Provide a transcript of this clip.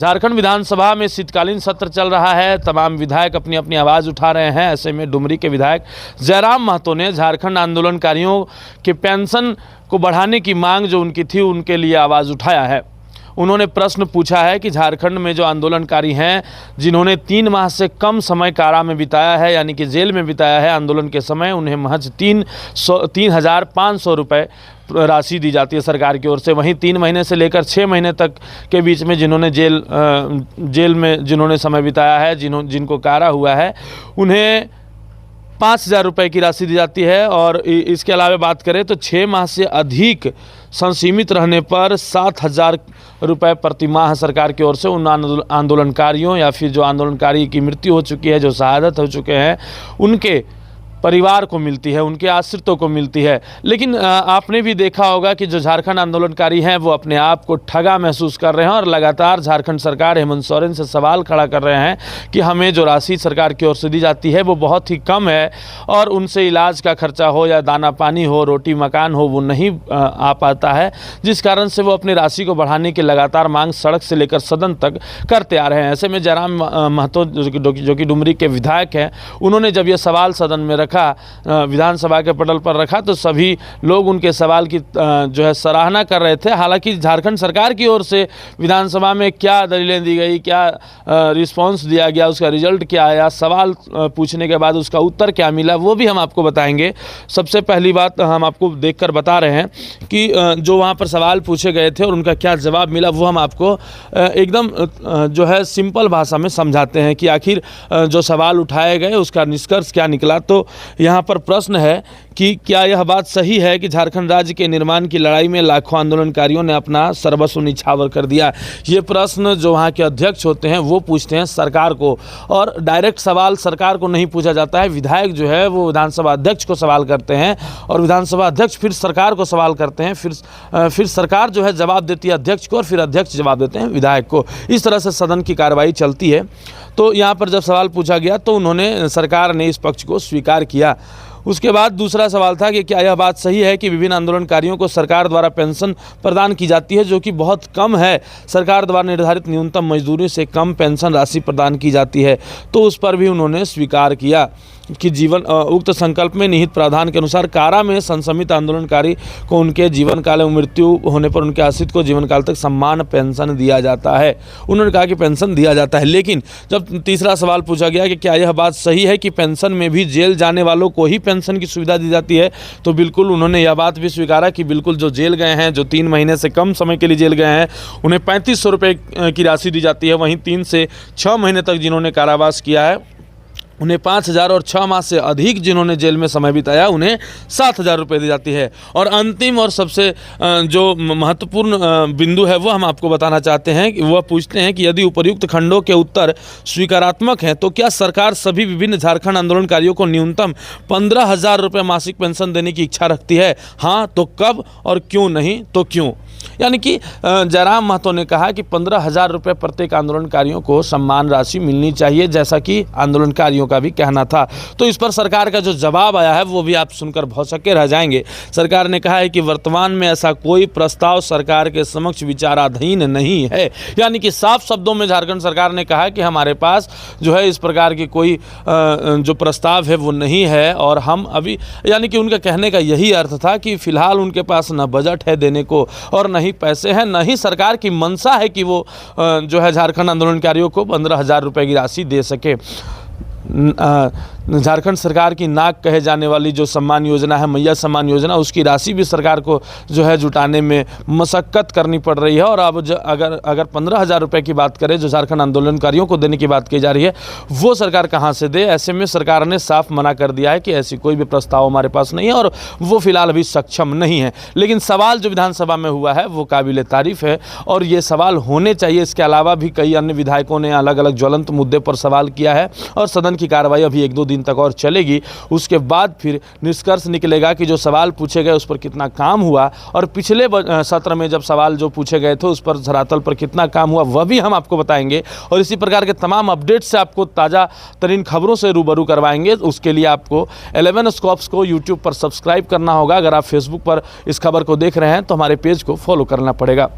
झारखंड विधानसभा में शीतकालीन सत्र चल रहा है। तमाम विधायक अपनी अपनी आवाज़ उठा रहे हैं। ऐसे में डुमरी के विधायक जयराम महतो ने झारखंड आंदोलनकारियों के पेंशन को बढ़ाने की मांग जो उनकी थी उनके लिए आवाज़ उठाया है। उन्होंने प्रश्न पूछा है कि झारखंड में जो आंदोलनकारी हैं जिन्होंने 3 माह से कम समय कारा में बिताया है यानी कि जेल में बिताया है आंदोलन के समय, उन्हें महज 3,500 रुपये राशि दी जाती है सरकार की ओर से। वहीं 3 महीने से लेकर 6 महीने तक के बीच में जिन्होंने जेल में जिन्होंने समय बिताया है, जिनको कारा हुआ है, उन्हें 5,000 रुपये की राशि दी जाती है। और इसके अलावा बात करें तो 6 माह से अधिक संसीमित रहने पर 7,000 रुपये प्रति माह सरकार की ओर से उन आंदोलनकारियों या फिर जो आंदोलनकारी की मृत्यु हो चुकी है, जो शहादत हो चुके हैं, उनके परिवार को मिलती है, उनके आश्रितों को मिलती है। लेकिन आपने भी देखा होगा कि जो झारखंड आंदोलनकारी हैं वो अपने आप को ठगा महसूस कर रहे हैं और लगातार झारखंड सरकार हेमंत सोरेन से सवाल खड़ा कर रहे हैं कि हमें जो राशि सरकार की ओर से दी जाती है वो बहुत ही कम है और उनसे इलाज का खर्चा हो या दाना पानी हो, रोटी मकान हो, वो नहीं आ पाता है, जिस कारण से वो अपनी राशि को बढ़ाने की लगातार मांग सड़क से लेकर सदन तक करते आ रहे हैं। ऐसे में जयराम महतो जो कि डुमरी के विधायक हैं, उन्होंने जब ये सवाल सदन में विधानसभा के पटल पर रखा तो सभी लोग उनके सवाल की जो है सराहना कर रहे थे। हालांकि झारखंड सरकार की ओर से विधानसभा में क्या दलीलें दी गई, क्या रिस्पांस दिया गया, उसका रिजल्ट क्या आया, सवाल पूछने के बाद उसका उत्तर क्या मिला, वो भी हम आपको बताएंगे। सबसे पहली बात हम आपको देखकर बता रहे हैं कि जो वहाँ पर सवाल पूछे गए थे और उनका क्या जवाब मिला, वो हम आपको एकदम जो है सिंपल भाषा में समझाते हैं कि आखिर जो सवाल उठाए गए उसका निष्कर्ष क्या निकला। तो यहाँ पर प्रश्न है कि क्या यह बात सही है कि झारखंड राज्य के निर्माण की लड़ाई में लाखों आंदोलनकारियों ने अपना सर्वस्व निछावर कर दिया। ये प्रश्न जो वहाँ के अध्यक्ष होते हैं वो पूछते हैं सरकार को, और डायरेक्ट सवाल सरकार को नहीं पूछा जाता है। विधायक जो है वो विधानसभा अध्यक्ष को सवाल करते हैं और विधानसभा अध्यक्ष फिर सरकार को सवाल करते हैं, फिर सरकार जो है जवाब देती है अध्यक्ष को और फिर अध्यक्ष जवाब देते हैं विधायक को। इस तरह से सदन की कार्रवाई चलती है। तो यहाँ पर जब सवाल पूछा गया तो सरकार ने इस पक्ष को स्वीकार किया। उसके बाद दूसरा सवाल था कि क्या यह बात सही है कि विभिन्न आंदोलनकारियों को सरकार द्वारा पेंशन प्रदान की जाती है जो कि बहुत कम है, सरकार द्वारा निर्धारित न्यूनतम मजदूरी से कम पेंशन राशि प्रदान की जाती है। तो उस पर भी उन्होंने स्वीकार किया कि उक्त संकल्प में निहित प्रावधान के अनुसार कारा में संसमित आंदोलनकारी को उनके जीवन काल में मृत्यु होने पर उनके आश्रित को जीवन काल तक सम्मान पेंशन दिया जाता है। उन्होंने कहा कि पेंशन दिया जाता है। लेकिन जब तीसरा सवाल पूछा गया कि क्या यह बात सही है कि पेंशन में भी जेल जाने वालों को ही पेंशन की सुविधा दी जाती है, तो बिल्कुल उन्होंने यह बात भी स्वीकारा कि बिल्कुल जो जेल गए हैं, जो 3 महीने से कम समय के लिए जेल गए हैं, उन्हें 3,500 रुपये की राशि दी जाती है। वहीं 3 से 6 महीने तक जिन्होंने कारावास किया है उन्हें 5,000 और 6 माह से अधिक जिन्होंने जेल में समय बिताया उन्हें 7,000 रुपये दी जाती है। और अंतिम और सबसे जो महत्वपूर्ण बिंदु है वो हम आपको बताना चाहते हैं कि वह पूछते हैं कि यदि उपर्युक्त खंडों के उत्तर स्वीकारात्मक हैं तो क्या सरकार सभी विभिन्न झारखंड आंदोलनकारियों को न्यूनतम 15,000 रुपये मासिक पेंशन देने की इच्छा रखती है? हाँ तो कब, और क्यों नहीं तो क्यों? यानी कि जयराम महतो ने कहा कि 15,000 रुपये प्रत्येक आंदोलनकारियों को सम्मान राशि मिलनी चाहिए, जैसा कि आंदोलनकारियों का भी कहना था। तो इस पर सरकार का जो जवाब आया है वो भी आप सुनकर भौंचक्के रह जाएंगे। सरकार ने कहा है कि वर्तमान में ऐसा कोई प्रस्ताव सरकार के समक्ष विचाराधीन नहीं है। यानी कि साफ शब्दों में झारखंड सरकार ने कहा कि हमारे पास जो है इस प्रकार की कोई जो प्रस्ताव है वो नहीं है। और हम अभी, यानी कि उनका कहने का यही अर्थ था कि फिलहाल उनके पास न बजट है देने को और न ही पैसे हैं, न ही सरकार की मंशा है कि वो जो है झारखंड आंदोलनकारियों को 15,000 रुपये की राशि दे सके। झारखंड सरकार की नाक कहे जाने वाली जो सम्मान योजना है, मैया सम्मान योजना, उसकी राशि भी सरकार को जो है जुटाने में मशक्कत करनी पड़ रही है। और अब अगर 15,000 रुपये की बात करें जो झारखंड आंदोलनकारियों को देने की बात की जा रही है, वो सरकार कहाँ से दे? ऐसे में सरकार ने साफ मना कर दिया है कि ऐसी कोई भी प्रस्ताव हमारे पास नहीं है और वो फिलहाल अभी सक्षम नहीं है। लेकिन सवाल जो विधानसभा में हुआ है वो काबिल तारीफ़ है और ये सवाल होने चाहिए। इसके अलावा भी कई अन्य विधायकों ने अलग अलग ज्वलंत मुद्दे पर सवाल किया है और सदन की कार्रवाई अभी 1-2 दिन तक और चलेगी। उसके बाद फिर निष्कर्ष निकलेगा कि जो सवाल पूछे गए उस पर कितना काम हुआ और पिछले सत्र में जब सवाल जो पूछे गए थे उस पर धरातल पर कितना काम हुआ, वह भी हम आपको बताएंगे। और इसी प्रकार के तमाम अपडेट से आपको ताज़ा तरीन खबरों से रूबरू करवाएंगे। उसके लिए आपको 11 स्कॉप्स को यूट्यूब पर सब्सक्राइब करना होगा। अगर आप फेसबुक पर इस खबर को देख रहे हैं तो हमारे पेज को फॉलो करना पड़ेगा।